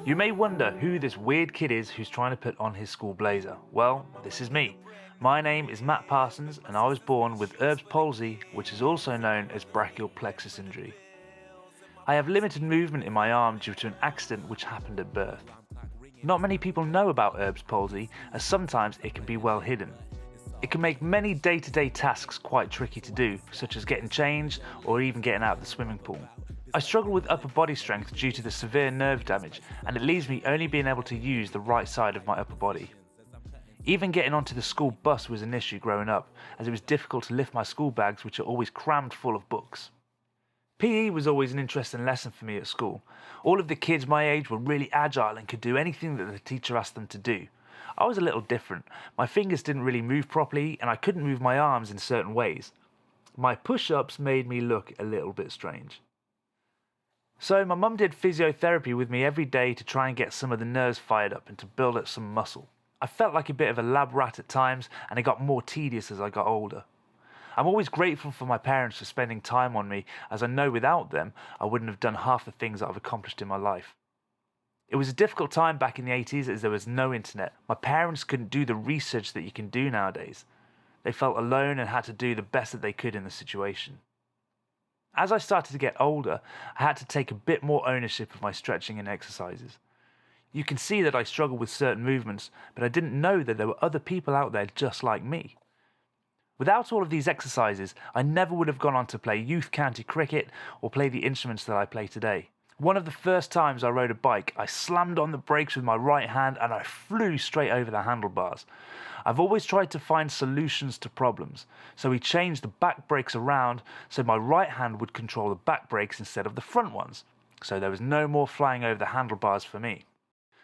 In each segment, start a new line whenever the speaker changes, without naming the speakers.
You may wonder who this weird kid is who's trying to put on his school blazer. Well, this is me. My name is Matt Parsons and I was born with Erbs Palsy, which is also known as Brachial Plexus Injury. I have limited movement in my arm due to an accident which happened at birth. Not many people know about Erbs Palsy, as sometimes it can be well hidden. It can make many day-to-day tasks quite tricky to do, such as getting changed or even getting out of the swimming pool. I struggle with upper body strength due to the severe nerve damage, and it leaves me only being able to use the right side of my upper body. Even getting onto the school bus was an issue growing up, as it was difficult to lift my school bags, which are always crammed full of books. PE was always an interesting lesson for me at school. All of the kids my age were really agile and could do anything that the teacher asked them to do. I was a little different. My fingers didn't really move properly and I couldn't move my arms in certain ways. My push-ups made me look a little bit strange. So my mum did physiotherapy with me every day to try and get some of the nerves fired up and to build up some muscle. I felt like a bit of a lab rat at times, and it got more tedious as I got older. I'm always grateful for my parents for spending time on me, as I know without them I wouldn't have done half the things that I've accomplished in my life. It was a difficult time back in the 80s as there was no internet. My parents couldn't do the research that you can do nowadays. They felt alone and had to do the best that they could in the situation. As I started to get older, I had to take a bit more ownership of my stretching and exercises. You can see that I struggle with certain movements, but I didn't know that there were other people out there just like me. Without all of these exercises, I never would have gone on to play youth county cricket or play the instruments that I play today. One of the first times I rode a bike, I slammed on the brakes with my right hand and I flew straight over the handlebars. I've always tried to find solutions to problems, so we changed the back brakes around so my right hand would control the back brakes instead of the front ones, so there was no more flying over the handlebars for me.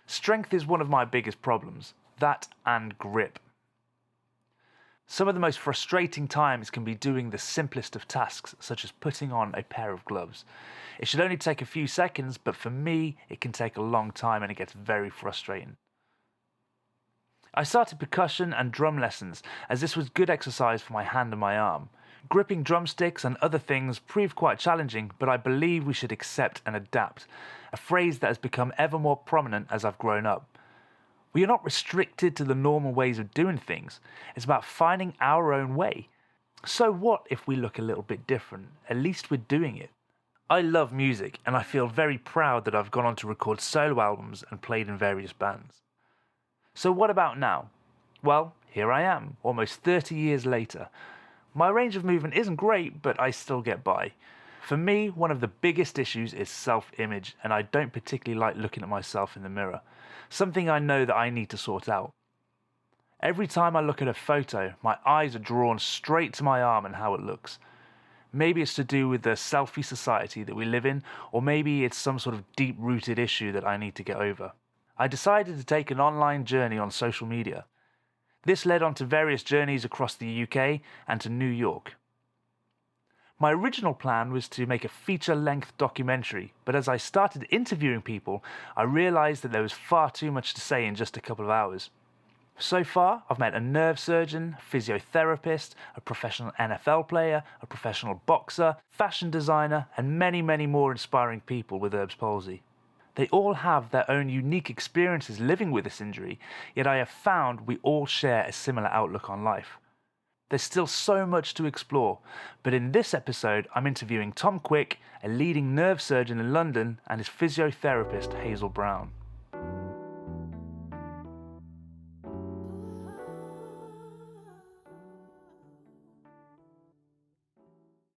Strength is one of my biggest problems, that and grip. Some of the most frustrating times can be doing the simplest of tasks, such as putting on a pair of gloves. It should only take a few seconds, but for me, it can take a long time and it gets very frustrating. I started percussion and drum lessons, as this was good exercise for my hand and my arm. Gripping drumsticks and other things proved quite challenging, but I believe we should accept and adapt, a phrase that has become ever more prominent as I've grown up. We are not restricted to the normal ways of doing things. It's about finding our own way. So what if we look a little bit different? At least we're doing it. I love music, and I feel very proud that I've gone on to record solo albums and played in various bands. So what about now? Well, here I am, almost 30 years later. My range of movement isn't great, but I still get by. For me, one of the biggest issues is self-image, and I don't particularly like looking at myself in the mirror. Something I know that I need to sort out. Every time I look at a photo, my eyes are drawn straight to my arm and how it looks. Maybe it's to do with the selfie society that we live in, or maybe it's some sort of deep-rooted issue that I need to get over. I decided to take an online journey on social media. This led on to various journeys across the UK and to New York. My original plan was to make a feature-length documentary, but as I started interviewing people, I realised that there was far too much to say in just a couple of hours. So far, I've met a nerve surgeon, physiotherapist, a professional NFL player, a professional boxer, fashion designer, and many, many more inspiring people with Erbs Palsy. They all have their own unique experiences living with this injury, yet I have found we all share a similar outlook on life. There's still so much to explore, but in this episode I'm interviewing Tom Quick, a leading nerve surgeon in London, and his physiotherapist Hazel Brown.